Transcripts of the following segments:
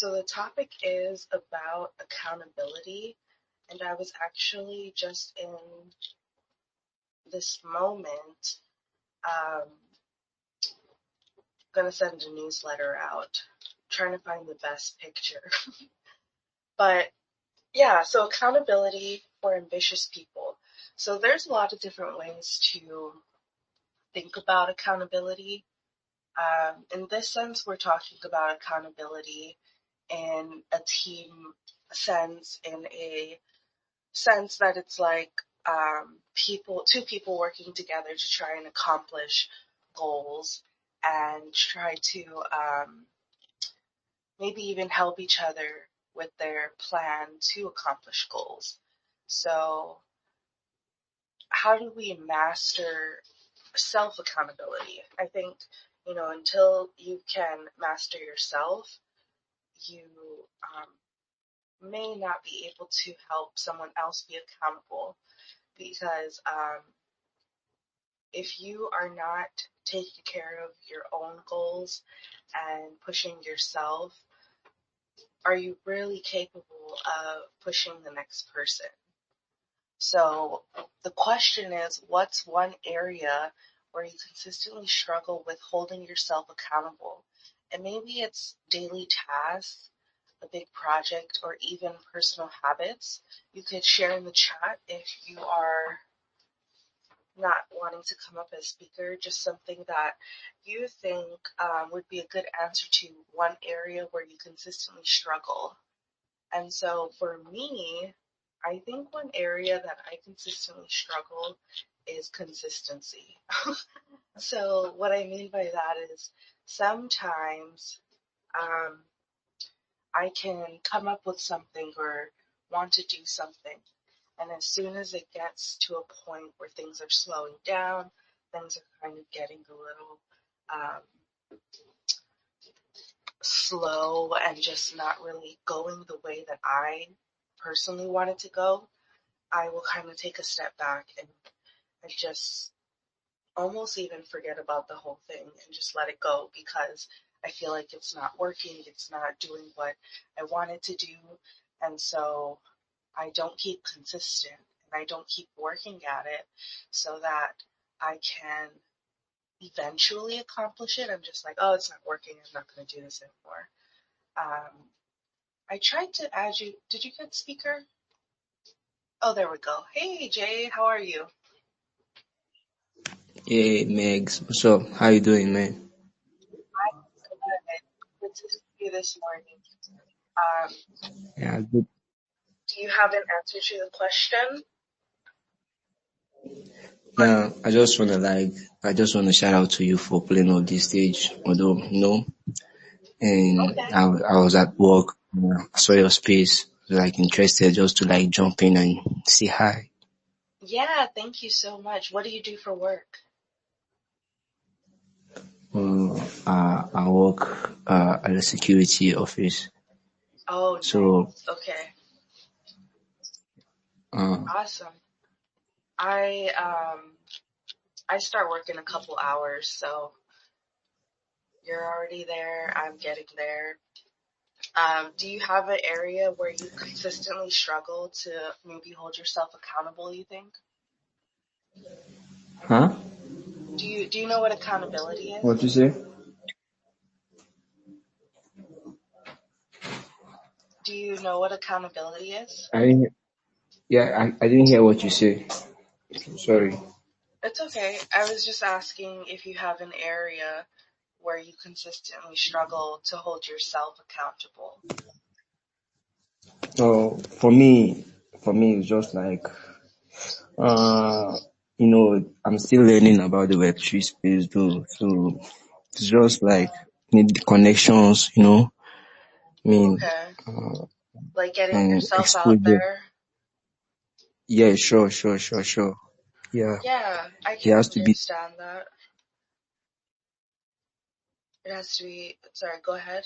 So the topic is about accountability, and I was actually just in this moment gonna send a newsletter out, trying to find the best picture. But yeah, so accountability for ambitious people. So there's a lot of different ways to think about accountability. In this sense, we're talking about accountability in a team sense, in a sense that it's like two people working together to try and accomplish goals and try to maybe even help each other with their plan to accomplish goals. So how do we master self accountability? I think, until you can master yourself, you may not be able to help someone else be accountable because if you are not taking care of your own goals and pushing yourself, are you really capable of pushing the next person? So the question is, what's one area where you consistently struggle with holding yourself accountable? And maybe it's daily tasks, a big project, or even personal habits. You could share in the chat if you are not wanting to come up as speaker, just something that you think would be a good answer to one area where you consistently struggle. And so for me, I think one area that I consistently struggle is consistency. So what I mean by that is sometimes I can come up with something or want to do something. And as soon as it gets to a point where things are slowing down, things are kind of getting a little slow and just not really going the way that I personally want it to go, I will kind of take a step back and just almost even forget about the whole thing and just let it go because I feel like it's not working, it's not doing what I want it to do. And so I don't keep consistent and I don't keep working at it so that I can eventually accomplish it. I'm just like, oh, it's not working. I'm not going to do this anymore. I tried to add you. Did you get speaker? Oh, there we go. Hey, Jay, how are you? Hey Megs, what's up? How you doing, man? I'm good to see you this morning. Yeah, good. Do you have an answer to the question? Now, I just wanna shout out to you for playing on this stage. Although, and Okay. I was at work, I saw your space, like interested just to like jump in and say hi. Yeah, thank you so much. What do you do for work? I work at a security office, Oh, so nice. Okay. uh, Awesome. I I start work in a couple hours, so you're already there. I'm getting there. Do you have an area where you consistently struggle to maybe hold yourself accountable, you think? huh? Do you know what accountability is? What you say? Do you know what accountability is? I didn't. Yeah, I didn't hear what you say. Sorry. It's okay. I was just asking if you have an area where you consistently struggle to hold yourself accountable. So for me, it's just like Uh, I'm still learning about the Web3 space though. So it's just like need the connections, I mean, Okay. uh, Like getting and yourself out exposure. there. Yeah, sure. Yeah, Yeah, I there can has to be. understand that. It has to be, sorry, go ahead.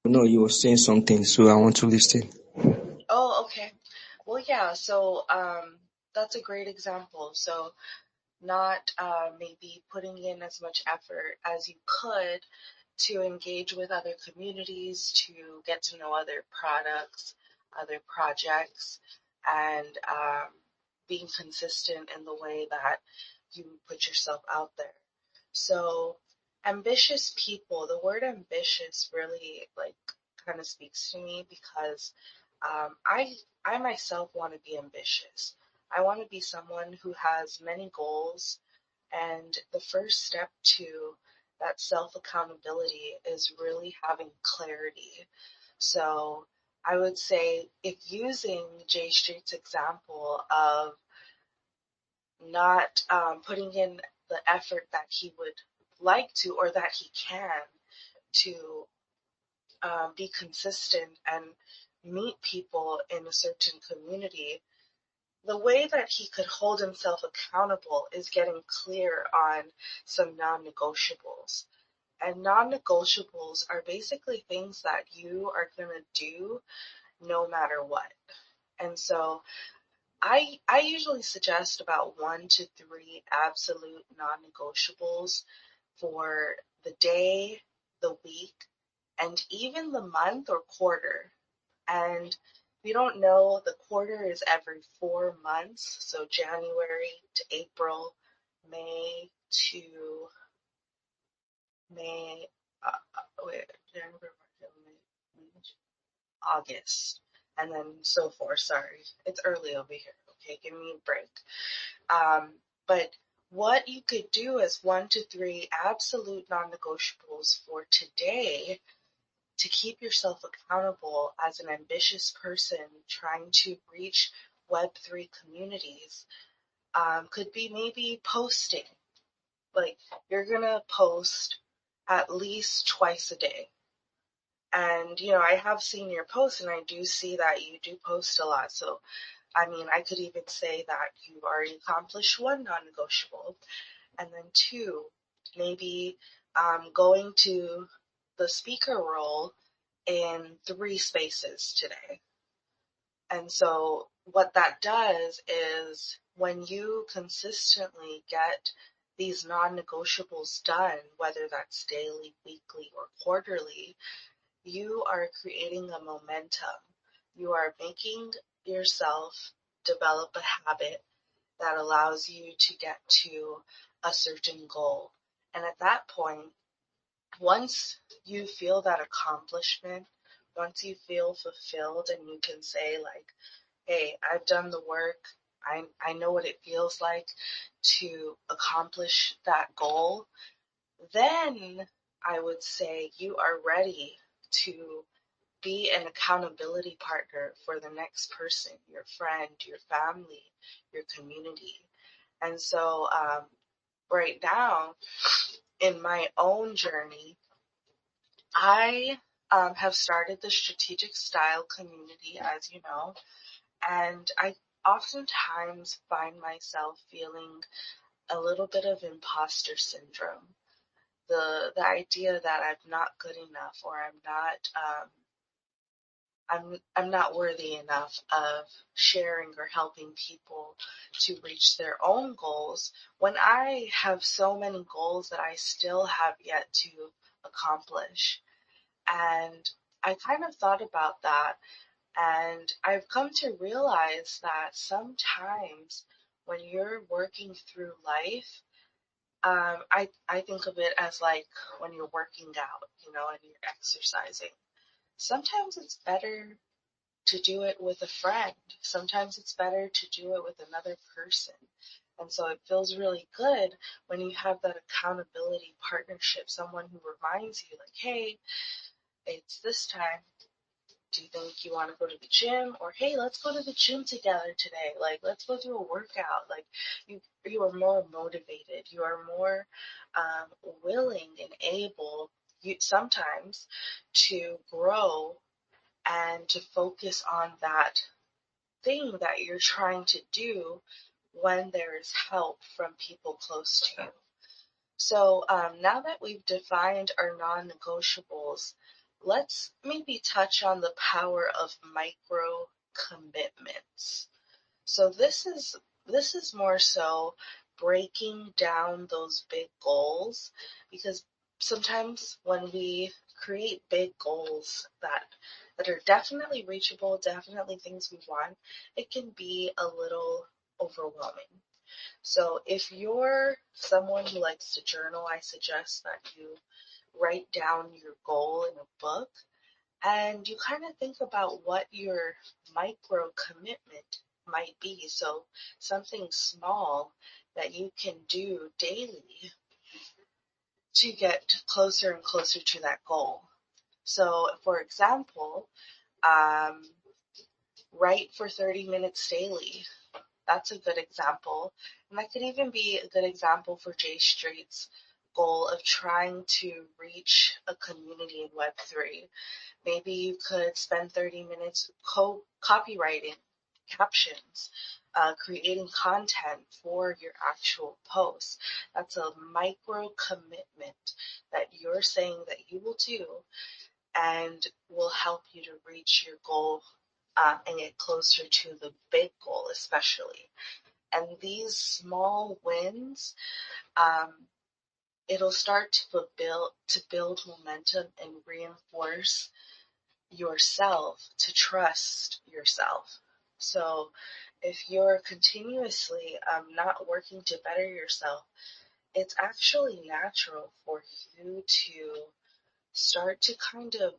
No, you were saying something, so I want to listen. Oh, okay. Well, yeah, so that's a great example. So not maybe putting in as much effort as you could to engage with other communities, to get to know other products, other projects, and being consistent in the way that you put yourself out there. So ambitious people, the word ambitious really like kind of speaks to me because I myself want to be ambitious. I want to be someone who has many goals, and the first step to that self accountability is really having clarity. So I would say, if using Jay Street's example of not putting in the effort that he would like to or that he can to be consistent and meet people in a certain community, the way that he could hold himself accountable is getting clear on some non-negotiables. And non-negotiables are basically things that you are going to do no matter what. And so I usually suggest about 1 to 3 absolute non-negotiables for the day, the week, and even the month or quarter. And if you don't know, the quarter is every 4 months. So January to April, May to May, January, August, and then so forth. Sorry, it's early over here. Okay, give me a break. But what you could do is 1 to 3 absolute non-negotiables for today to keep yourself accountable as an ambitious person trying to reach Web3 communities. Could be maybe posting. Like, you're gonna post at least twice a day. And, I have seen your posts and I do see that you do post a lot. So, I mean, I could even say that you've already accomplished 1 non-negotiable. And then 2, maybe going to the speaker role in 3 spaces today. And so what that does is when you consistently get these non-negotiables done, whether that's daily, weekly, or quarterly, you are creating a momentum. You are making yourself develop a habit that allows you to get to a certain goal. And at that point, once you feel that accomplishment, once you feel fulfilled and you can say like, hey, I've done the work. I know what it feels like to accomplish that goal. Then I would say you are ready to be an accountability partner for the next person, your friend, your family, your community. And so right now, in my own journey, I have started the Strategic Style community, as you know, and I oftentimes find myself feeling a little bit of imposter syndrome. The idea that I'm not good enough or I'm not worthy enough of sharing or helping people to reach their own goals when I have so many goals that I still have yet to accomplish. And I kind of thought about that, and I've come to realize that sometimes when you're working through life, I think of it as like when you're working out, and you're exercising. Sometimes it's better to do it with a friend. Sometimes it's better to do it with another person. And so it feels really good when you have that accountability partnership, someone who reminds you, like, hey, it's this time. Do you think you want to go to the gym? Or, hey, let's go to the gym together today. Like, let's go do a workout. Like, you are more motivated. You are more willing and able, sometimes, to grow and to focus on that thing that you're trying to do when there is help from people close to you. So now that we've defined our non-negotiables, let's maybe touch on the power of micro commitments. So this is more so breaking down those big goals, because sometimes when we create big goals that are definitely reachable, definitely things we want, it can be a little overwhelming. So if you're someone who likes to journal, I suggest that you write down your goal in a book and you kind of think about what your micro commitment might be. So something small that you can do daily to get closer and closer to that goal. So, for example, um, write for 30 minutes daily. That's a good example. And that could even be a good example for Jay Street's goal of trying to reach a community in Web3. Maybe you could spend 30 minutes copywriting captions, creating content for your actual posts. That's a micro commitment that you're saying that you will do and will help you to reach your goal and get closer to the big goal, especially. And these small wins, um, it'll start to build momentum and reinforce yourself to trust yourself. So if you're continuously not working to better yourself, it's actually natural for you to start to kind of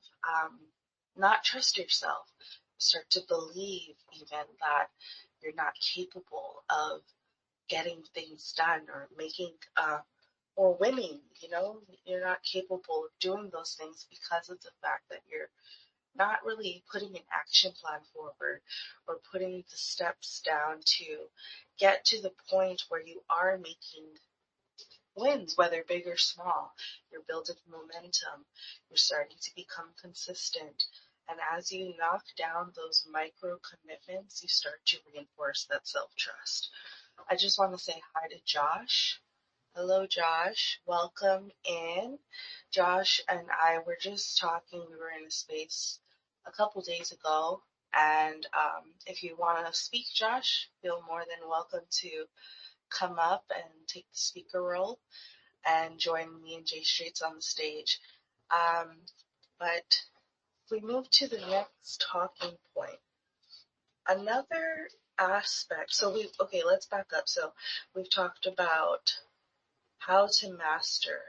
not trust yourself, start to believe even that you're not capable of getting things done or making or winning. You're not capable of doing those things because of the fact that you're not really putting an action plan forward or putting the steps down to get to the point where you are making wins, whether big or small. You're building momentum. You're starting to become consistent. And as you knock down those micro commitments, you start to reinforce that self trust. I just want to say hi to Josh. Hello, Josh. Welcome in. Josh and I were just talking. We were in a space a couple days ago. And if you want to speak, Josh, feel more than welcome to come up and take the speaker role and join me and Jay Streets on the stage. Um, but if we move to the next talking point, another aspect. Okay, let's back up. So we've talked about how to master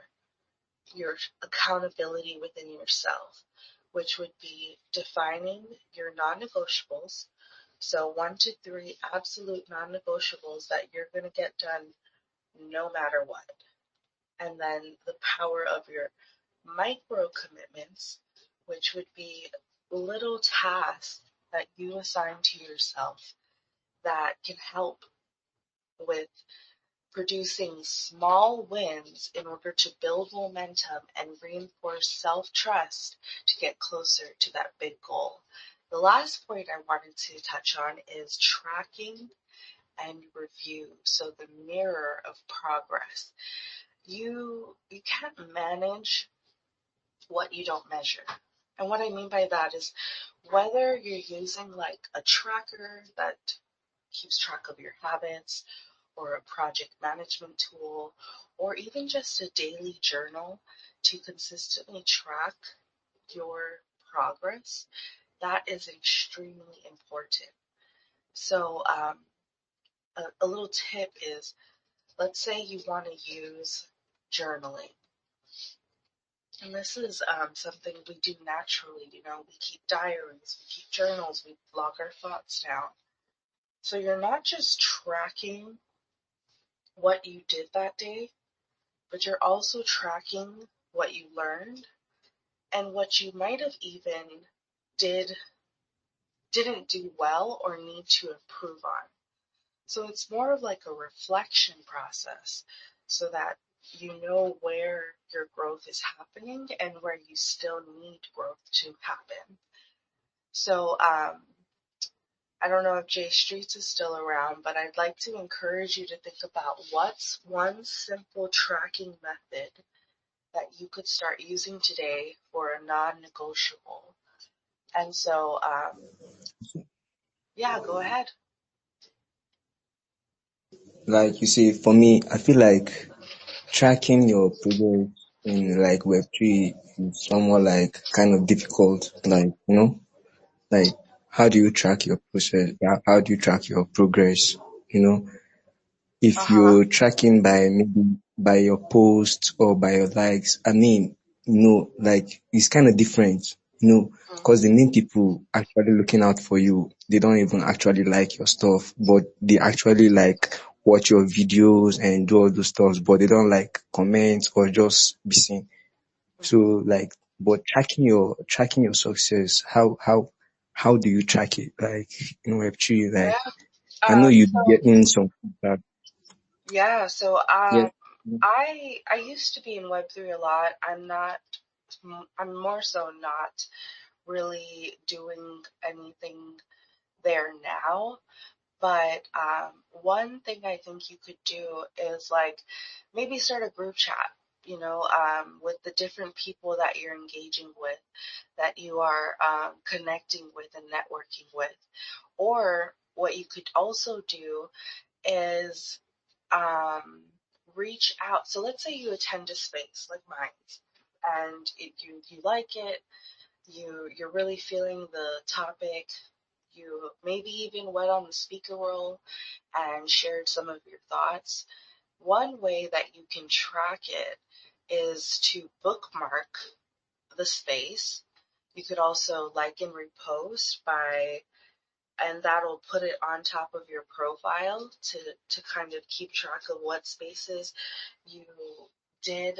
your accountability within yourself, which would be defining your non-negotiables. So 1 to 3 absolute non-negotiables that you're going to get done no matter what. And then the power of your micro commitments, which would be little tasks that you assign to yourself that can help with producing small wins in order to build momentum and reinforce self-trust to get closer to that big goal. The last point I wanted to touch on is tracking and review. So the mirror of progress. You can't manage what you don't measure. And what I mean by that is whether you're using like a tracker that keeps track of your habits, or a project management tool, or even just a daily journal to consistently track your progress, that is extremely important. So, a little tip is, let's say you want to use journaling. And this is something we do naturally. We keep diaries, we keep journals, we log our thoughts down. So you're not just tracking what you did that day, but you're also tracking what you learned and what you might have even did didn't do well or need to improve on. So it's more of like a reflection process so that you know where your growth is happening and where you still need growth to happen. So I don't know if Jay Streets is still around, but I'd like to encourage you to think about what's one simple tracking method that you could start using today for a non-negotiable. And so, yeah, go ahead. Like you see, for me, I feel like tracking your progress. in like Web3 is somewhat like kind of difficult. Like, like how do you track your process? How do you track your progress? You know, if Uh-huh. you're tracking by maybe by your posts or by your likes, I mean, like it's kind of different, because the Mm-hmm. main people actually looking out for you, they don't even actually like your stuff, but they actually like watch your videos and do all those stuff, but they don't like comment or just be seen. So Mm-hmm. like, but tracking your success, how do you track it? Like in Web3, like Yeah. I know you So getting some feedback. yeah, so Yes. I used to be in Web3 a lot. I'm more so not really doing anything there now. But one thing I think you could do is like maybe start a group chat, with the different people that you're engaging with, that you are connecting with and networking with. Or what you could also do is um, reach out. So let's say you attend a space like mine, and you like it, you're really feeling the topic. You maybe even went on the speaker role and shared some of your thoughts. One way that you can track it is to bookmark the space. You could also like and repost and that'll put it on top of your profile to kind of keep track of what spaces you did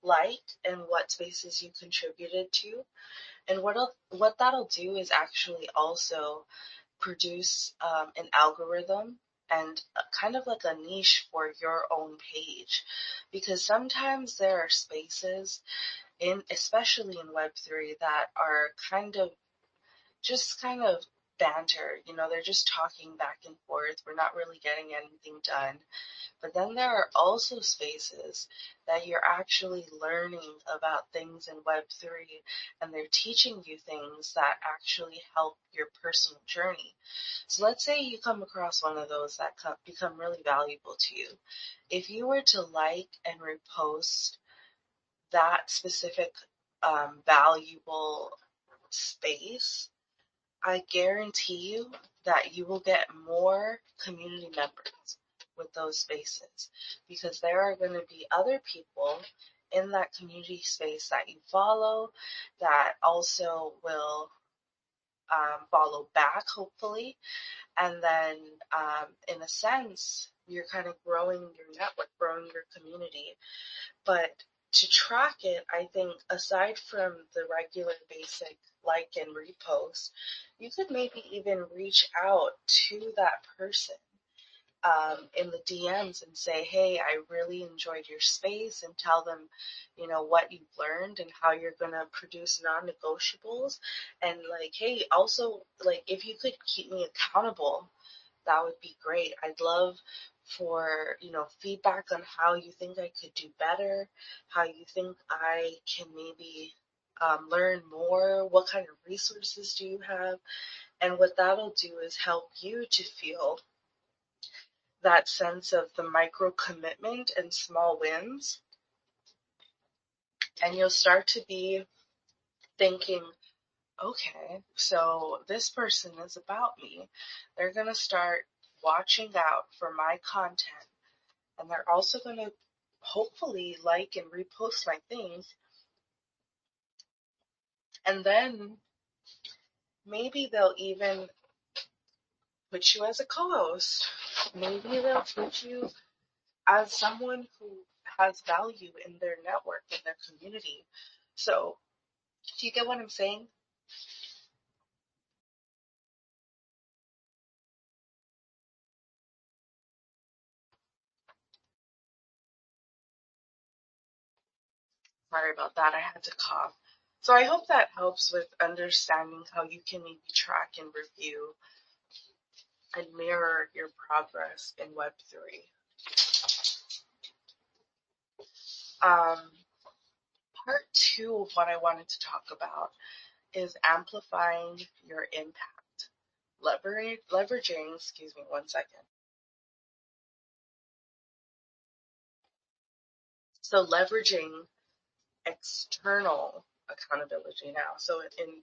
like and what spaces you contributed to. And what that'll do is actually also produce an algorithm and kind of like a niche for your own page, because sometimes there are spaces especially in Web3, that are kind of banter. They're just talking back and forth. We're not really getting anything done. But then there are also spaces that you're actually learning about things in Web3, and they're teaching you things that actually help your personal journey. So let's say you come across one of those that become really valuable to you. If you were to like and repost that specific valuable space, I guarantee you that you will get more community members with those spaces, because there are going to be other people in that community space that you follow that also will follow back, hopefully. And then, in a sense, you're kind of growing your network, growing your community. But to track it, I think aside from the regular basic like and repost, you could maybe even reach out to that person in the DMs and say, hey, I really enjoyed your space, and tell them, what you've learned and how you're going to produce non-negotiables. And like, hey, also, like, if you could keep me accountable, that would be great. I'd love for, feedback on how you think I could do better, how you think I can maybe learn more, what kind of resources do you have? And what that'll do is help you to feel that sense of the micro commitment and small wins. And you'll start to be thinking, okay, so this person is about me. They're going to start watching out for my content, and they're also going to hopefully like and repost my things. And then maybe they'll even put you as a co-host. Maybe they'll put you as someone who has value in their network, in their community. So, do you get what I'm saying? Sorry about that. I had to cough. So I hope that helps with understanding how you can maybe track and review and mirror your progress in Web3. Um, Part two of what I wanted to talk about is amplifying your impact. Leveraging, excuse me, one second. So leveraging external accountability now. So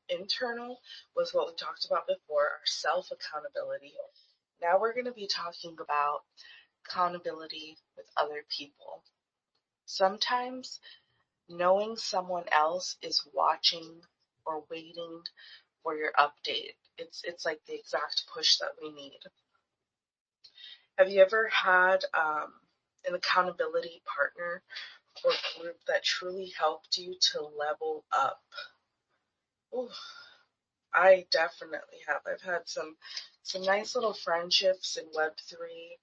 internal was what we talked about before, our self-accountability. Now we're going to be talking about accountability with other people. Sometimes knowing someone else is watching or waiting for your update. It's like the exact push that we need. Have you ever had an accountability partner or group that truly helped you to level up? Ooh, I definitely have. I've had some nice little friendships in Web3,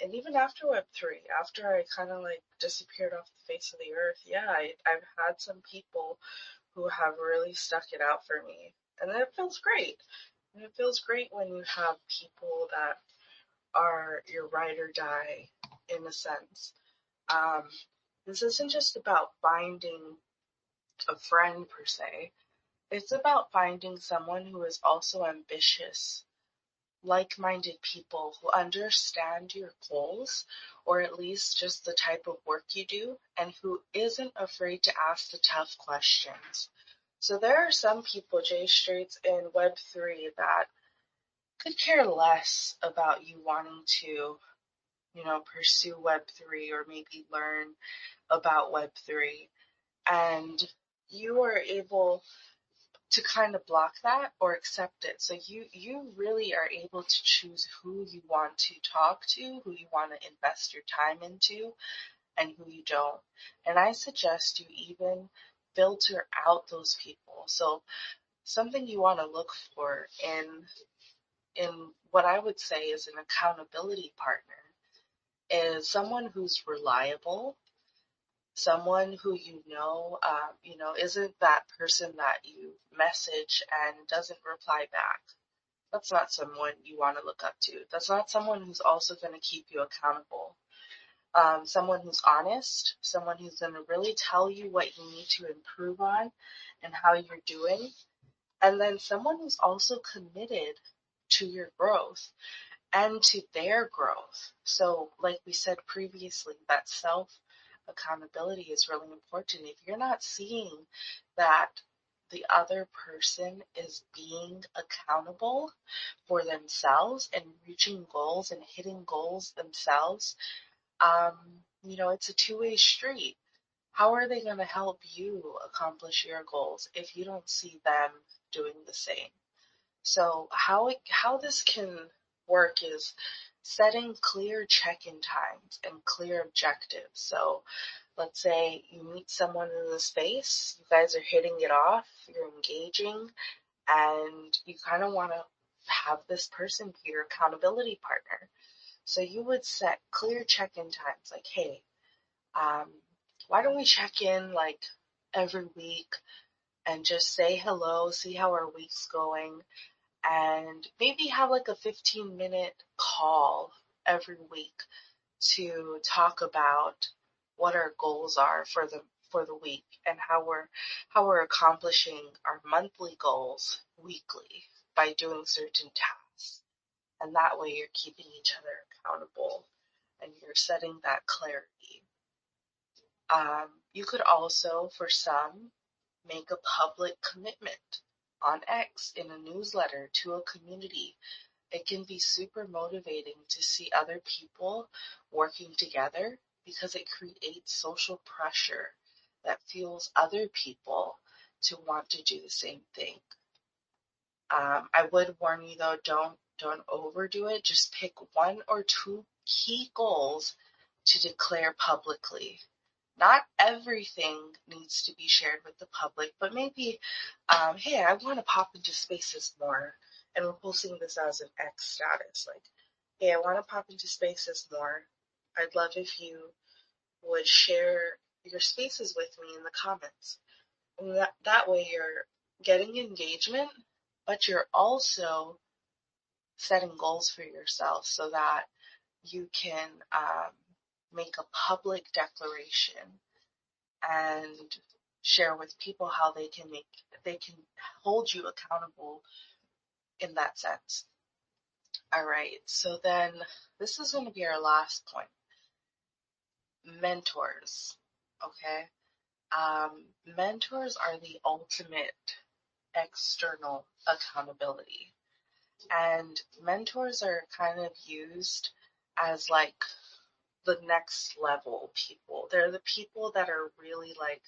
and even after Web3, after I kind of like disappeared off the face of the earth. Yeah, I've had some people who have really stuck it out for me, and it feels great. And it feels great when you have people that are your ride or die, in a sense. Um, this isn't just about finding a friend per se. It's about finding someone who is also ambitious, like-minded people who understand your goals, or at least just the type of work you do, and who isn't afraid to ask the tough questions. So there are some people, J Straits, in Web3 that could care less about you wanting to, pursue Web3 or maybe learn about Web3. And you are able to kind of block that or accept it. So you really are able to choose who you want to talk to, who you want to invest your time into, and who you don't. And I suggest you even filter out those people. So something you want to look for in what I would say is an accountability partner is someone who's reliable, someone who isn't that person that you message and doesn't reply back. That's not someone you want to look up to. That's not someone who's also going to keep you accountable. Someone who's honest, someone who's going to really tell you what you need to improve on and how you're doing. And then someone who's also committed to your growth and to their growth. So, like we said previously, that self accountability is really important. If you're not seeing that the other person is being accountable for themselves and reaching goals and hitting goals themselves, it's a two-way street. How are they going to help you accomplish your goals if you don't see them doing the same? So how this can work is setting clear check-in times and clear objectives. So let's say you meet someone in the space, you guys are hitting it off, you're engaging, and you kind of want to have this person be your accountability partner. So you would set clear check-in times like, hey, um, why don't we check in like every week and just say hello, see how our week's going, and maybe have like a 15-minute call every week to talk about what our goals are for the week and how we're accomplishing our monthly goals weekly by doing certain tasks. And that way you're keeping each other accountable and you're setting that clarity. You could also, for some, make a public commitment on X in a newsletter to a community. It can be super motivating to see other people working together because it creates social pressure that fuels other people to want to do the same thing. I would warn you though, don't overdo it. Just pick one or two key goals to declare publicly. Not everything needs to be shared with the public, but maybe, hey, I want to pop into spaces more. And we're posting this as an X status. Like, hey, I want to pop into spaces more. I'd love if you would share your spaces with me in the comments. And that way you're getting engagement, but you're also setting goals for yourself so that you can make a public declaration and share with people how they can hold you accountable in that sense. All right, so then this is going to be our last point. Mentors, okay? Mentors are the ultimate external accountability. And mentors are kind of used as like the next level people. They're the people that are really like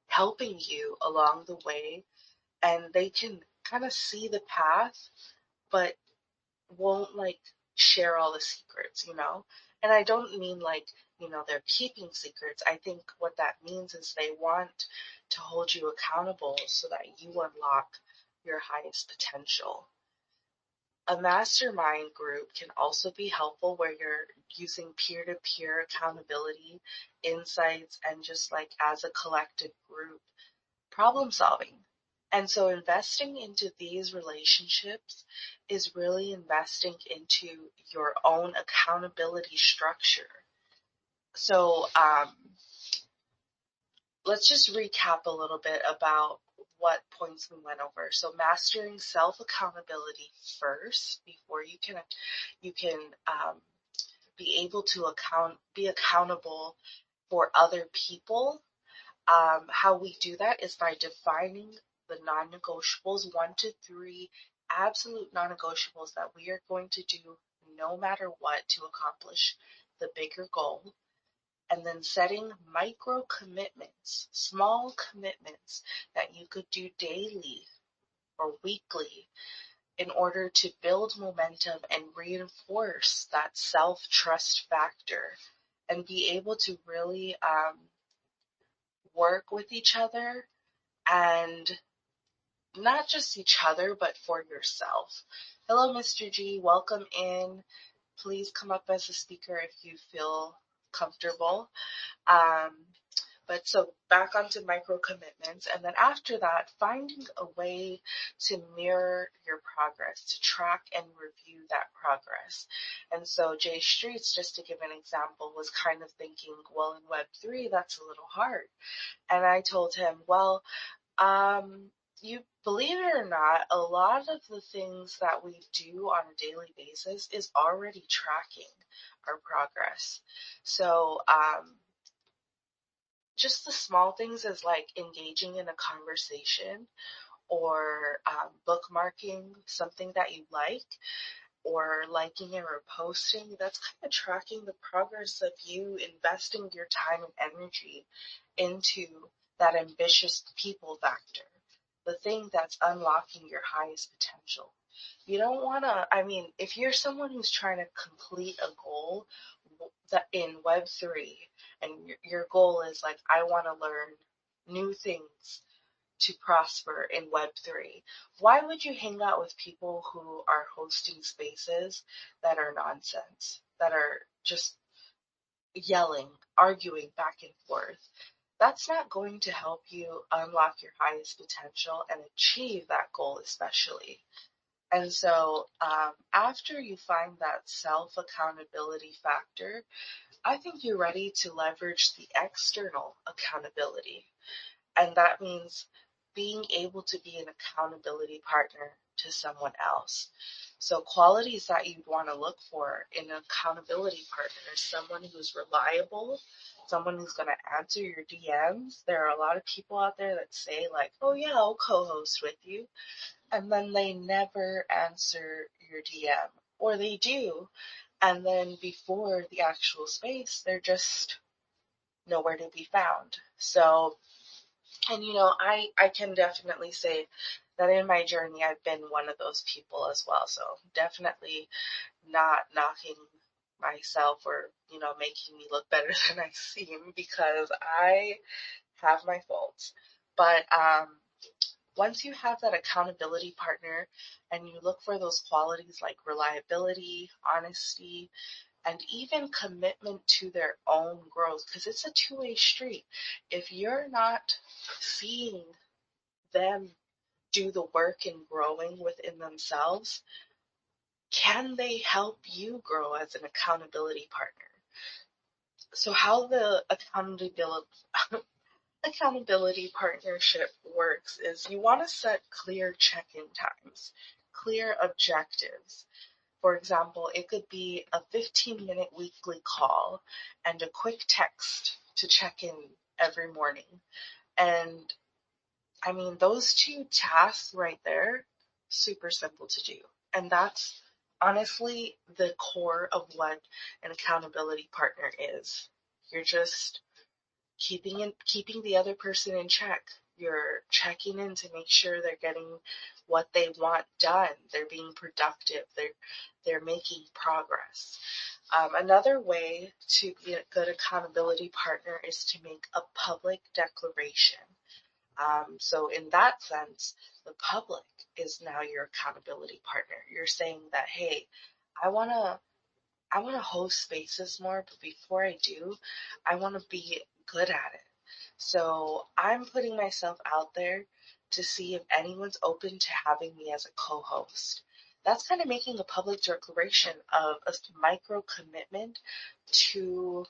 helping you along the way, and they can kind of see the path, but won't like share all the secrets, you know? And I don't mean like, they're keeping secrets. I think what that means is they want to hold you accountable so that you unlock your highest potential. A mastermind group can also be helpful where you're using peer-to-peer accountability, insights, and just like as a collective group, problem solving. And so investing into these relationships is really investing into your own accountability structure. So let's just recap a little bit about what points we went over. So mastering self-accountability first before you can be able to be accountable for other people. How we do that is by defining the non-negotiables, 1 to 3 absolute non-negotiables that we are going to do no matter what to accomplish the bigger goal. And then setting micro commitments, small commitments that you could do daily or weekly in order to build momentum and reinforce that self-trust factor and be able to really work with each other, and not just each other, but for yourself. Hello, Mr. G. Welcome in. Please come up as a speaker if you feel comfortable. But so back onto micro commitments, and then after that, finding a way to mirror your progress, to track and review that progress. And so Jay Streets, just to give an example, was kind of thinking, well, in Web3, that's a little hard. And I told him, well, you believe it or not, a lot of the things that we do on a daily basis is already tracking our progress. So, just the small things as like engaging in a conversation or bookmarking something that you like, or liking and reposting, that's kind of tracking the progress of you investing your time and energy into that ambitious people factor, the thing that's unlocking your highest potential. You don't want to, if you're someone who's trying to complete a goal that in Web3, and your goal is like, I want to learn new things to prosper in Web3, why would you hang out with people who are hosting spaces that are nonsense, that are just yelling, arguing back and forth? That's not going to help you unlock your highest potential and achieve that goal, especially. And so after you find that self-accountability factor, I think you're ready to leverage the external accountability. And that means being able to be an accountability partner to someone else. So qualities that you'd want to look for in an accountability partner is someone who's reliable, someone who's going to answer your DMs. There are a lot of people out there that say like, oh yeah, I'll co-host with you. And then they never answer your DM, or they do. And then before the actual space, they're just nowhere to be found. So, and I can definitely say that in my journey, I've been one of those people as well. So definitely not knocking myself or, making me look better than I seem, because I have my faults. But once you have that accountability partner and you look for those qualities like reliability, honesty, and even commitment to their own growth, because it's a two-way street. If you're not seeing them do the work in growing within themselves, can they help you grow as an accountability partner? So how the accountability partnership works is you want to set clear check-in times, clear objectives. For example, it could be a 15-minute weekly call and a quick text to check in every morning. And I mean, those two tasks right there, super simple to do. And that's honestly the core of what an accountability partner is. You're just keeping the other person in check. You're checking in to make sure they're getting what they want done. They're being productive. They're making progress. Another way to be a good accountability partner is to make a public declaration. So in that sense, the public is now your accountability partner. You're saying that, hey, I wanna I wanna host spaces more, but before I do, I wanna be good at it. So I'm putting myself out there to see if anyone's open to having me as a co-host. That's kind of making a public declaration of a micro commitment to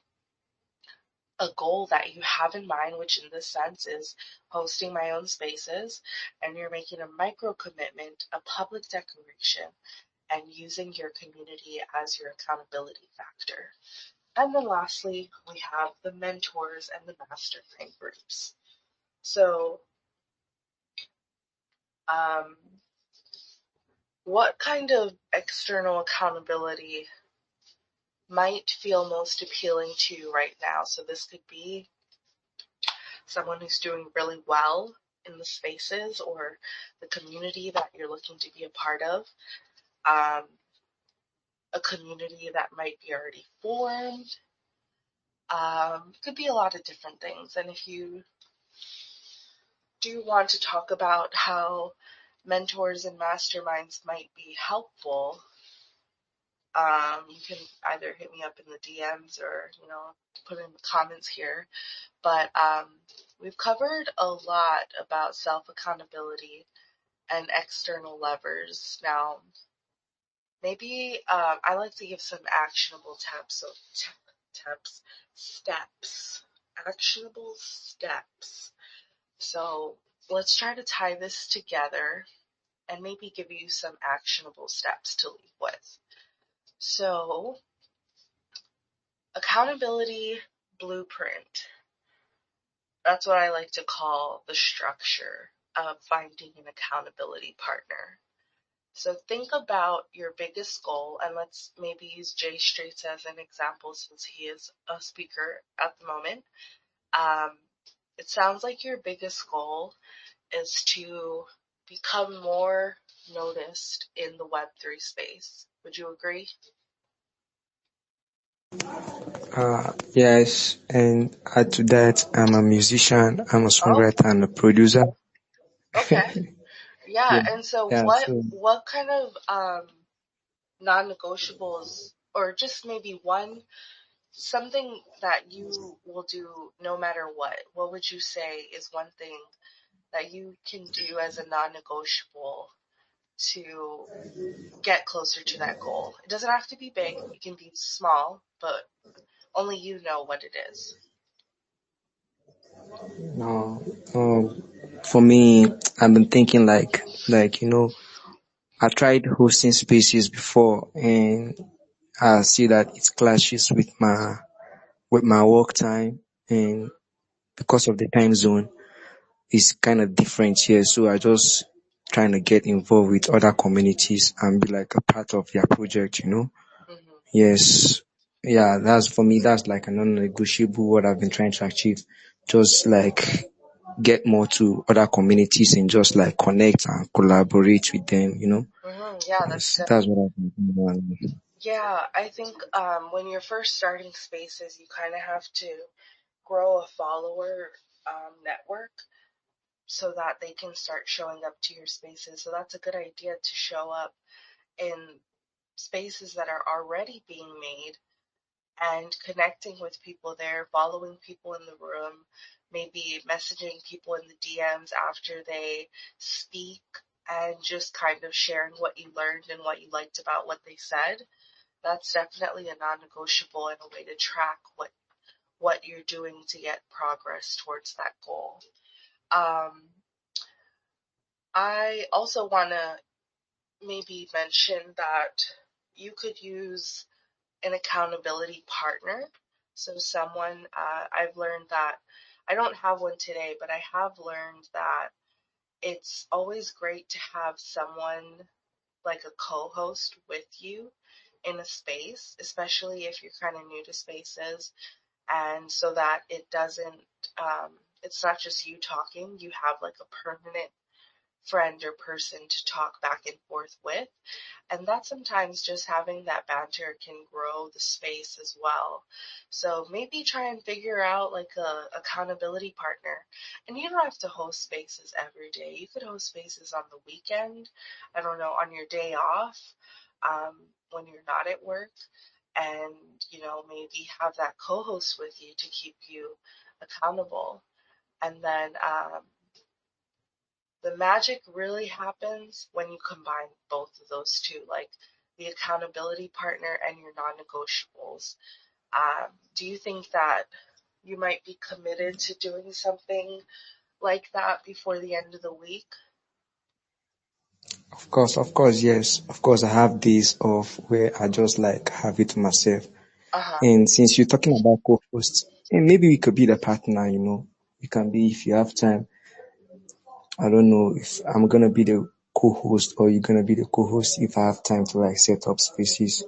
a goal that you have in mind, which in this sense is hosting my own spaces, and you're making a micro commitment, a public declaration, and using your community as your accountability factor. And then lastly, we have the mentors and the mastermind groups. So, um, what kind of external accountability might feel most appealing to you right now? So this could be someone who's doing really well in the spaces or the community that you're looking to be a part of, um, a community that might be already formed. Could be a lot of different things. And if you do want to talk about how mentors and masterminds might be helpful, you can either hit me up in the DMs or, put in the comments here. But we've covered a lot about self-accountability and external levers. Now, maybe I like to give some actionable tips. So steps, actionable steps. So let's try to tie this together and maybe give you some actionable steps to leave with. So, accountability blueprint. That's what I like to call the structure of finding an accountability partner. So think about your biggest goal, and let's maybe use Jay Straits as an example since he is a speaker at the moment. It sounds like your biggest goal is to become more noticed in the Web3 space. Would you agree? Yes, and add to that, I'm a musician, I'm a Oh, songwriter and a producer. okay. Yeah, Yeah, and so yeah. So what kind of non-negotiables, or just maybe one, something that you will do no matter what would you say is one thing that you can do as a non-negotiable to get closer to that goal? It doesn't have to be big, it can be small, but only you know what it is. no, for me, I've been thinking I tried hosting spaces before, and I see that it clashes with my work time, and because of the time zone, it's kind of different here. So I just trying to get involved with other communities and be like a part of their project. Hmm. Yes. Yeah, that's for me, that's like a non-negotiable what I've been trying to achieve. Just like get more to other communities and just like connect and collaborate with them. Yeah, that's That's what I've been doing. yeah. I think when you're first starting spaces, you kind of have to grow a follower network so that they can start showing up to your spaces. So that's a good idea to show up in spaces that are already being made and connecting with people there, following people in the room, maybe messaging people in the DMs after they speak, and just kind of sharing what you learned and what you liked about what they said. That's definitely a non-negotiable and a way to track what you're doing to get progress towards that goal. Um, I also want to maybe mention that you could use an accountability partner. So someone, I've learned that I don't have one today, but I have learned that it's always great to have someone like a co-host with you in a space, especially if you're kind of new to spaces, and so that it doesn't, it's not just you talking, you have like a permanent friend or person to talk back and forth with. And that sometimes just having that banter can grow the space as well. So maybe try and figure out like a accountability partner. And you don't have to host spaces every day. You could host spaces on the weekend, I don't know, on your day off, um, when you're not at work. And, maybe have that co-host with you to keep you accountable. And then the magic really happens when you combine both of those two, like the accountability partner and your non-negotiables. Do you think that you might be committed to doing something like that before the end of the week? Of course, yes. Of course, I have days off where I just like have it to myself. Uh-huh. And since you're talking about co-hosts, and maybe we could be the partner, you know. We can be if you have time. I don't know if I'm gonna be the co-host or you're gonna be the co-host if I have time to like set up spaces.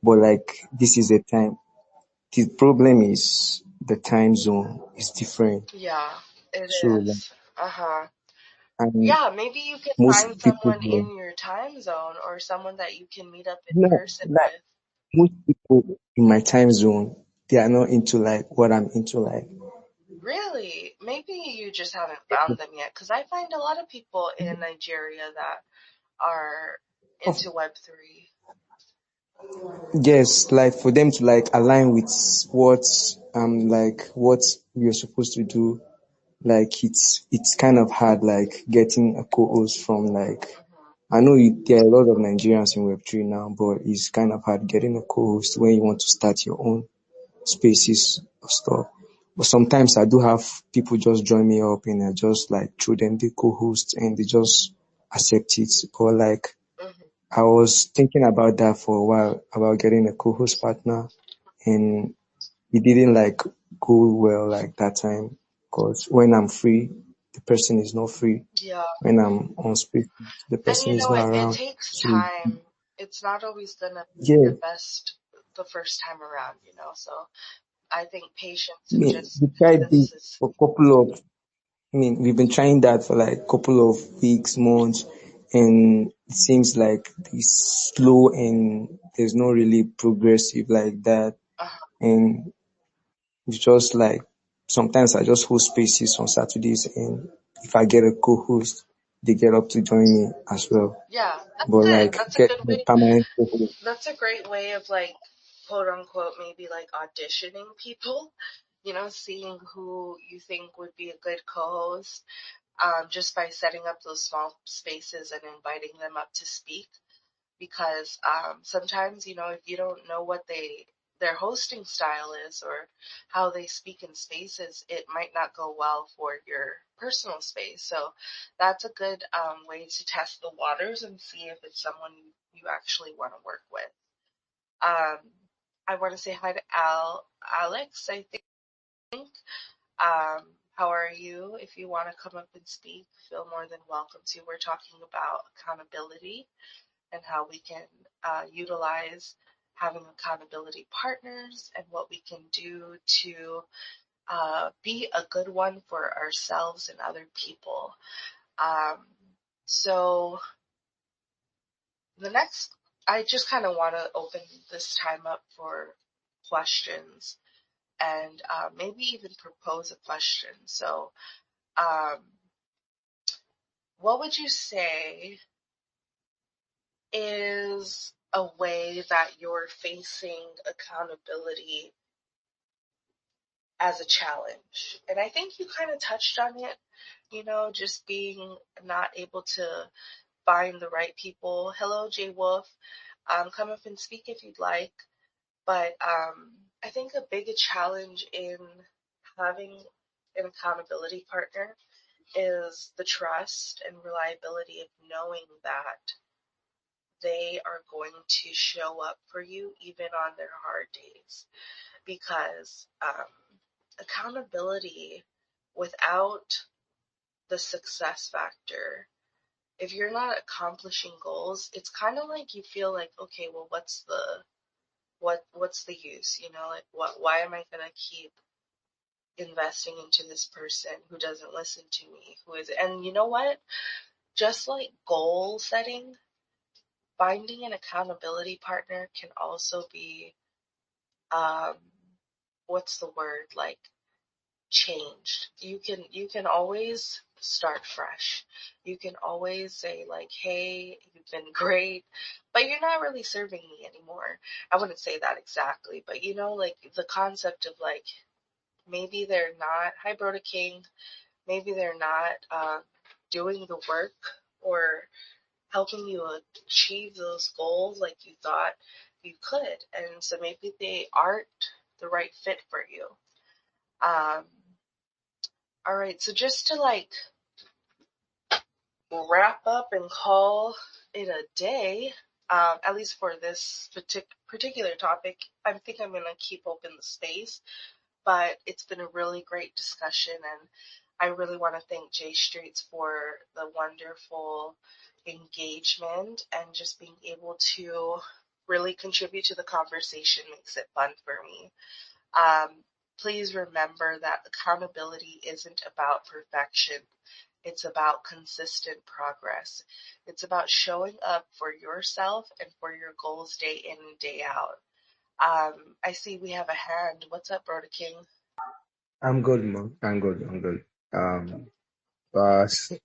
But like this is the time. The problem is the time zone is different. Yeah, it So like, is. Uh-huh. and Yeah, maybe you can find most people someone here, in your time zone or someone that you can meet up in no, person like with. most people in my time zone, they are not into like what I'm into. Like, Really? Maybe you just haven't found them yet, because I find a lot of people in Nigeria that are of into Web3. yes, like for them to like align with what what we're supposed to do. Like it's kind of hard like getting a co-host from like Hmm. I know there are a lot of Nigerians in Web3 now, but it's kind of hard getting a co-host when you want to start your own spaces of stuff. But sometimes I do have people just join me up and I just like throw them the co-host and they just accept it. Or like Hmm. I was thinking about that for a while about getting a co-host partner and it didn't like go well like that time because when I'm free, the person is not free. Yeah. When I'm on space, the And person is not it around. takes So time. It's not always gonna be yeah, the best the first time around. So I think patience I and mean, just we tried this consistency. for a couple of I mean, we've been trying that for like a couple of weeks, months, and it seems like it's slow and there's no really progressive like that. Uh-huh. And it's just like sometimes I just host spaces on Saturdays, and if I get a co-host, they get up to join me as well. Yeah, that's But good. like That's a getting good a way. permanent co-host, That's a great way of like, quote unquote, maybe like auditioning people. Seeing who you think would be a good co-host, just by setting up those small spaces and inviting them up to speak. Because sometimes, if you don't know what their hosting style is or how they speak in spaces, it might not go well for your personal space. So that's a good way to test the waters and see if it's someone you actually want to work with. Um, I want to say hi to Alex, I think. How are you? If you want to come up and speak, feel more than welcome to. We're talking about accountability and how we can utilize having accountability partners and what we can do to be a good one for ourselves and other people. Um, so the next, I just kind of want to open this time up for questions and maybe even propose a question. So, um, what would you say is a way that you're facing accountability as a challenge? And I think you kind of touched on it, just being not able to find the right people. Hello, Jay Wolf. Come up and speak if you'd like. But I think a big challenge in having an accountability partner is the trust and reliability of knowing that they are going to show up for you even on their hard days. Because accountability without the success factor, if you're not accomplishing goals, it's kind of like you feel like, okay, well, what's the use? Like why am I gonna keep investing into this person who doesn't listen to me? And you know what? Just like goal setting, finding an accountability partner can also be, um, what's the word? Like changed. You can always start fresh. You can always say like, hey, you've been great, but you're not really serving me anymore. I wouldn't say that exactly, but like the concept of like, maybe they're not, hi Broda King, maybe they're not doing the work or helping you achieve those goals like you thought you could. And so maybe they aren't the right fit for you. Um, all right, so just to like wrap up and call it a day, at least for this particular topic, I think I'm going to keep open the space, but it's been a really great discussion, and I really want to thank Jay Streets for the wonderful engagement, and just being able to really contribute to the conversation makes it fun for me. Um, Please remember that accountability isn't about perfection. It's about consistent progress. It's about showing up for yourself and for your goals day in and day out. I see we have a hand. What's up, Broda King? I'm good, man. I'm good. I'm good.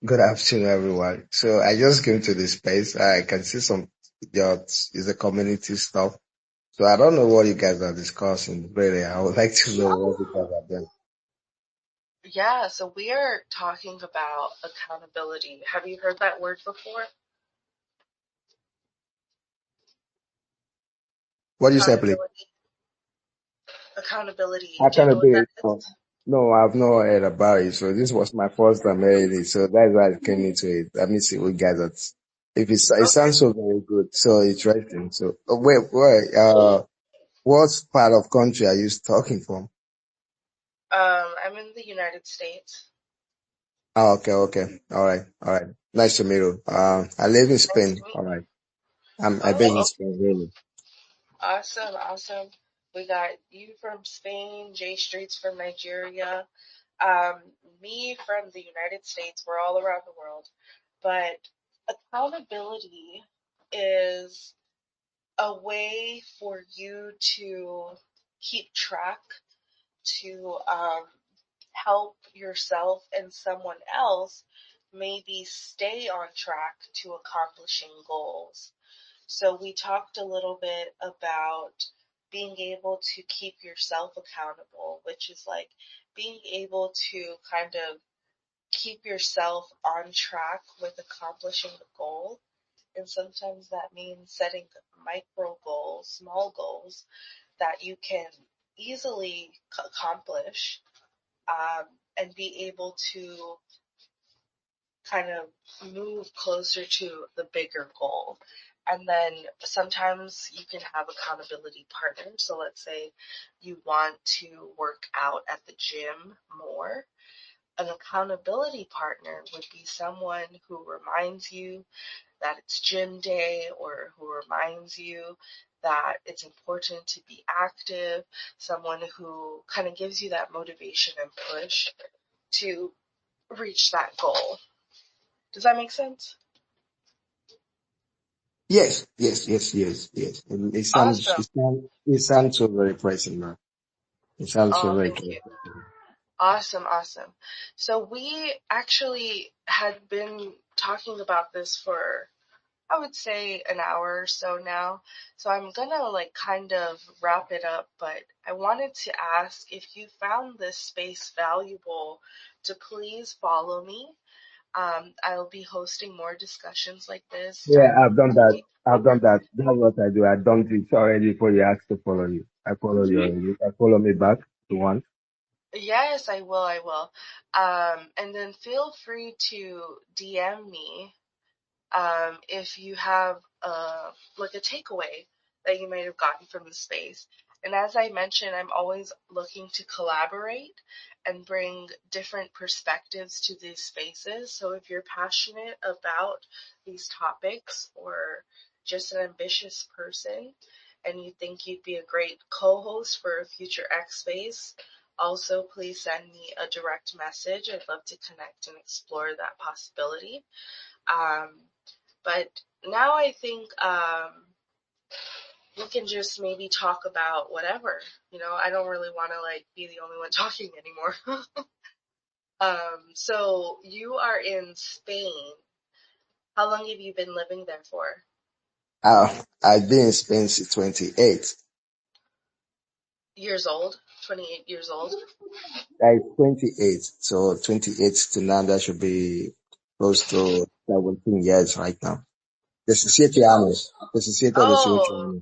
Good afternoon, everyone. So I just came to this space. I can see some is a community stuff. So I don't know what you guys are discussing. Really, I would like to know what you guys are doing. Yeah, so we are talking about accountability. Have you heard that word before? What do you say, please? Accountability. Accountability. Do you know what that Accountability. is? No, I've not heard about it. So this was my first time hearing it. So that's why I came into it. Let me see what you guys are. If it Okay. sounds so very good, so interesting. So wait. What part of country are you talking from? I'm in the United States. Oh, okay. All right. Nice to meet you. I live in Nice to Spain. meet All you. right. I based in Oh, Spain, really. awesome, awesome. We got you from Spain, Jay Streets from Nigeria, um, me from the United States. We're all around the world. But accountability is a way for you to keep track, to help yourself and someone else maybe stay on track to accomplishing goals. So we talked a little bit about being able to keep yourself accountable, which is like being able to kind of keep yourself on track with accomplishing the goal. And sometimes that means setting micro goals, small goals that you can easily accomplish, um, and be able to kind of move closer to the bigger goal. And then sometimes you can have accountability partners. So let's say you want to work out at the gym more. An accountability partner would be someone who reminds you that it's gym day, or who reminds you that it's important to be active, someone who kind of gives you that motivation and push to reach that goal. Does that make sense? Yes. And Awesome. it sounds so very pricing, man. It sounds so Oh, very thank you. interesting. Awesome, awesome. So we actually had been talking about this for, I would say, an hour or so now. So I'm gonna like kind of wrap it up, but I wanted to ask if you found this space valuable to please follow me. I'll be hosting more discussions like this Yeah, I've done that. dynamically. I've done that. That's what I do. I've done it already before you asked to follow you. I follow you already. I follow me back to one. Yes, I will, I will. And then feel free to DM me, if you have like a takeaway that you might have gotten from the space. And as I mentioned, I'm always looking to collaborate and bring different perspectives to these spaces. So if you're passionate about these topics or just an ambitious person and you think you'd be a great co-host for a future X Space, also please send me a direct message. I'd love to connect and explore that possibility. But now I think we can just maybe talk about whatever. I don't really want to like be the only one talking anymore. So you are in Spain. How long have you been living there for? I've been in Spain since 28. Years old? 28 years old? Like 28. So 28 to now, that should be close to 17 years right now. 17 años. 17 Oh, años.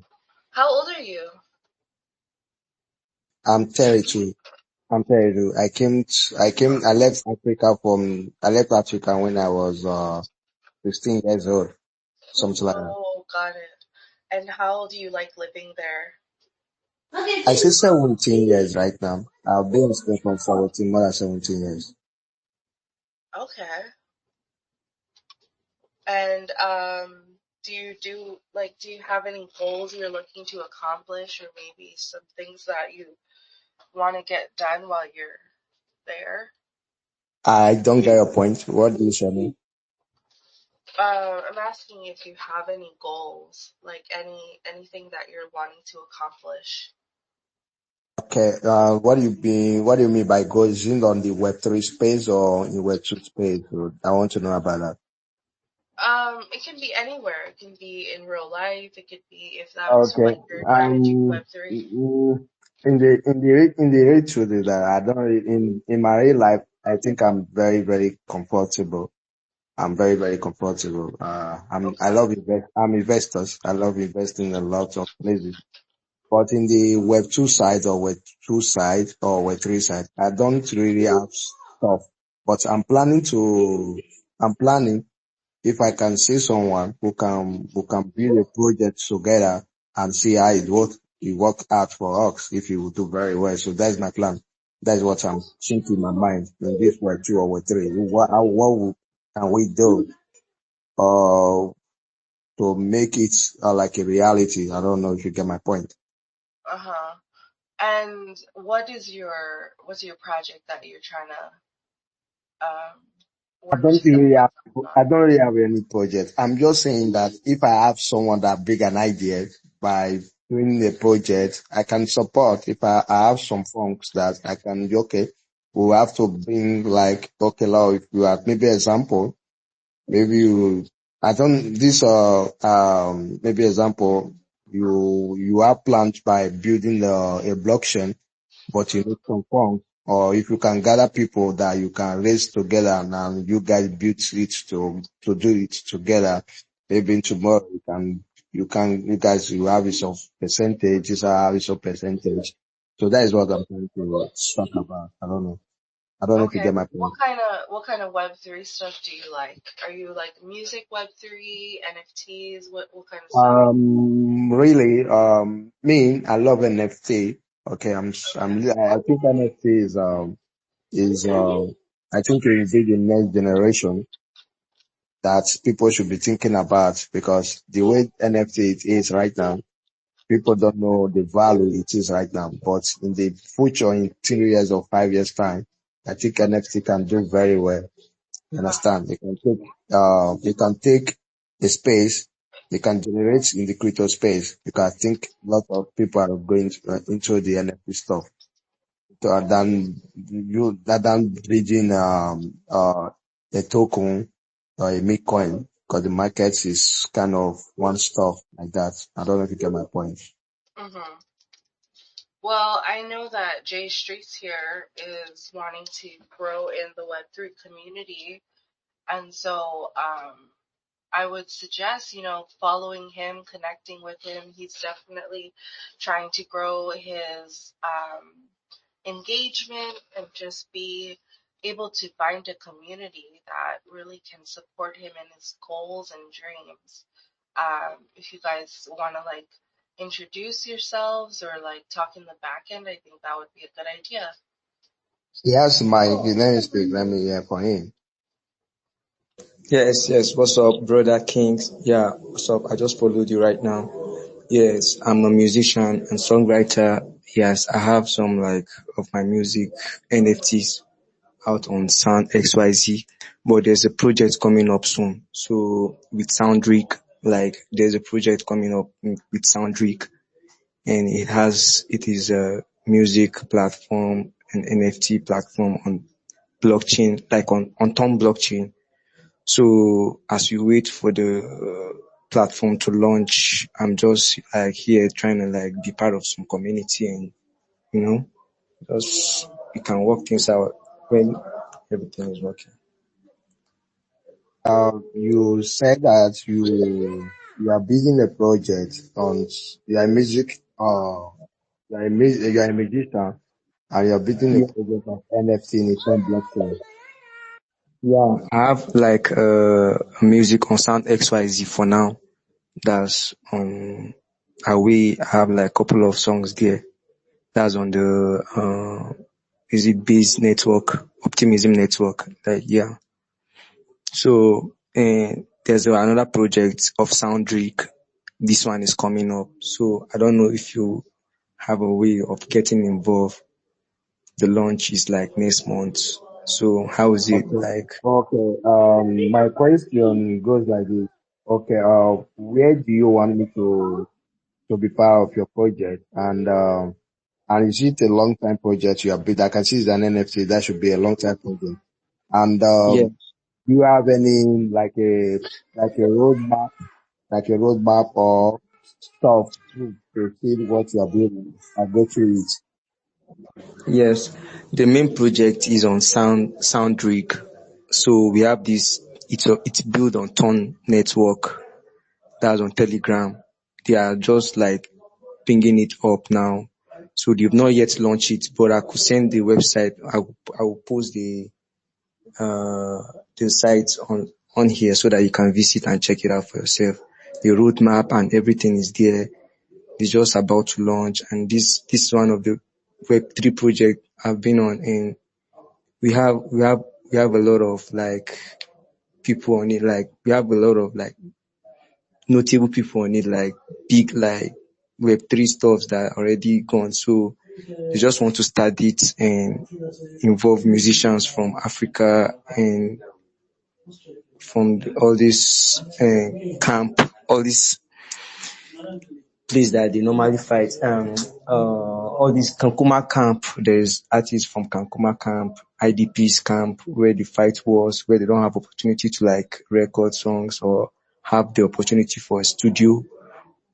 how old are you? I'm 32. I'm 32. I left Africa when I was, 16 years old. Something like that. Oh, got it. And how do you like living there? I say 17 years right now. I've been in Spain for 17, more than 17 years. Okay. And do you have any goals you're looking to accomplish, or maybe some things that you want to get done while you're there? I don't get your point. What do you say me? I'm asking if you have any goals, like anything that you're wanting to accomplish. Okay, what do you mean by goals? Is it on the Web3 space or in Web2 space? So I want to know about that. It can be anywhere. It can be in real life. It could be if that's Okay. what you're trying to do, Web3. In the real truth is that I don't really, in my real life, I think I'm very, very comfortable. I'm very, very comfortable. Okay. I'm investors. I love investing in a lot of places. But in the Web2 side or Web2 side or Web3 side, I don't really have stuff. But I'm planning if I can see someone who can build a project together and see how it work out for us if you will do very well. So that's my plan. That's what I'm thinking in my mind in this Web2 or Web3. Can we do to make it like a reality? I don't know if you get my point. Uh-huh. And what's your project that you're trying to I work don't together really have, on? I don't really have any project. I'm just saying that if I have someone that bring an idea by doing the project, I can support. If I have some funds that I can, okay, we have to bring like, okay, now if you have maybe example, maybe you, I don't, this, maybe example, you have planned by building a blockchain but you need some funds, or if you can gather people that you can raise together and you guys build it to do it together. Maybe tomorrow you guys you have some percentage, this have some percentage. So that is what I'm trying to talk about. I don't know. I don't know if you Okay. get my point. What kind of Web3 stuff do you like? Are you like music Web3, NFTs? What kind of stuff? Really, me, I love NFT. Okay, I think NFT is I think it will be the next generation that people should be thinking about because the way NFT it is right now, people don't know the value it is right now. But in the future, in 3 years or 5 years time, I think NFT can do very well. You understand? They can take the space, they can generate in the crypto space because I think a lot of people are going into the NFT stuff than bridging a token or a Bitcoin because the market is kind of one stuff like that. I don't know if you get my point. Mm-hmm. Well, I know that Jay Streets here is wanting to grow in the Web3 community, and so I would suggest, following him, connecting with him. He's definitely trying to grow his engagement and just be able to find a community that really can support him in his goals and dreams. If you guys want to like introduce yourselves or like talk in the back end, I think that would be a good idea. He has my, let me speak, let me hear for him. Yes. What's up, brother Kings? Yeah, what's up? I just followed you right now. Yes, I'm a musician and songwriter. Yes, I have some like of my music NFTs out on Sound XYZ, but there's a project coming up soon. So with Soundreek, like there's a project coming up with Soundreek, and it is a music platform, an NFT platform on blockchain, like on Tom blockchain. So as we wait for the platform to launch, I'm just like here trying to like be part of some community and you know, just we can work things out when everything is working. You said that you are building a project on, you are a music, you are a musician, and you are building a Yeah, project of NFT in its own blockchain. yeah. I have like music on Sound XYZ for now. That's on Away. I have like a couple of songs there. That's on the is it Base Network, Optimism Network. Like yeah. So there's another project of Soundreek. This one is coming up. So I don't know if you have a way of getting involved. The launch is like next month. So how is it Okay. like? Okay. My question goes like this. Okay. Where do you want me to be part of your project? And is it a long time project you have built? I can see it's an NFT. That should be a long time project. And Yeah. do you have any like a roadmap or stuff to see what you are building? I go through it. Yes, the main project is on Soundreek. So we have this. It's built on Ton network. That's on Telegram. They are just like pinging it up now. So they've not yet launched it, but I could send the website. I will post uh the site on here so that you can visit and check it out for yourself. The roadmap and everything is there. It's just about to launch, and this is one of the Web3 project I've been on, and we have we have we have a lot of like people on it. Like we have a lot of like notable people on it, like big like Web3 stuffs that are already gone. So they just want to start it and involve musicians from Africa and from all this camp, all this place that they normally fight. All this Kankuma camp, there's artists from Kankuma camp, IDPs camp, where they fight wars, where they don't have opportunity to like record songs or have the opportunity for a studio.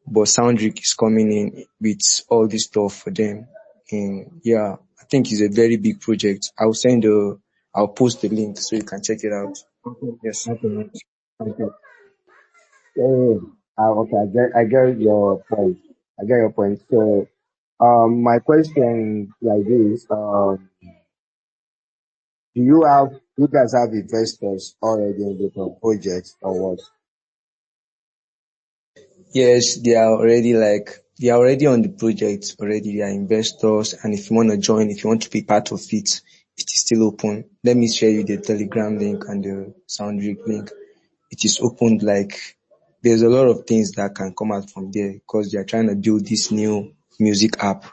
But Soundrick is coming in with all this stuff for them. And yeah, I think it's a very big project. I'll post the link so you can check it out. Okay. Yes. Okay. Okay. Okay. I get your point. I get your point. So, my question like this, you guys have investors already in the project or what? Yes, they are already on the project already. They are investors, and if you want to join, if you want to be part of it, it is still open. Let me share you the Telegram link and the Soundreak link. It is opened like there's a lot of things that can come out from there because they are trying to build this new music app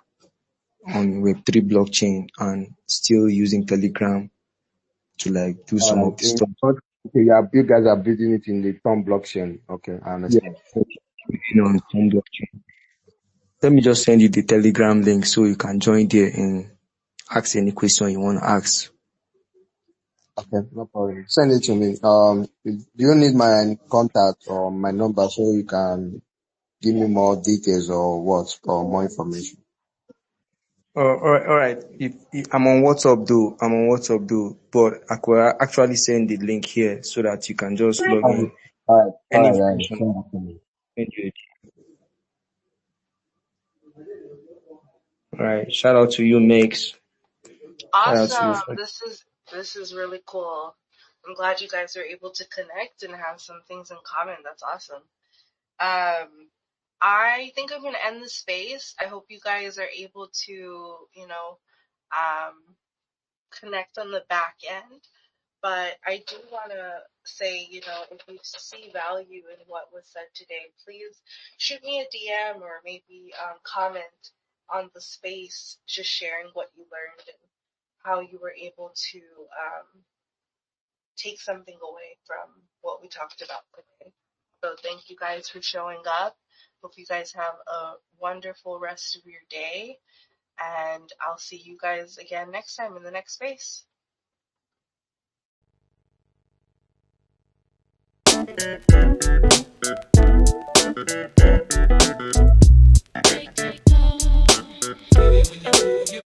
on Web3 blockchain and still using Telegram to like do All some right. of the stuff. Okay, you guys are building it in the Tom blockchain. Okay, I Yeah, understand. on some blockchain. Let me just send you the Telegram link so you can join there and ask any question you want to ask. Okay, no problem. Send it to me. Do you need my contact or my number so you can give me more details or what or more information? All right. If I'm on WhatsApp though, but I could actually send the link here so that you can just log All in. right, all Any right, all right. information, Send it to me. send you it. All right. Shout out to you, Max. Shout out to you. Awesome. This is really cool. I'm glad you guys are able to connect and have some things in common. That's awesome. Um, I think I'm going to end the space. I hope you guys are able to, connect on the back end. But I do want to say, if you see value in what was said today, please shoot me a DM or maybe comment on the space, just sharing what you learned and how you were able to take something away from what we talked about today. So thank you guys for showing up. Hope you guys have a wonderful rest of your day. And I'll see you guys again next time in the next space.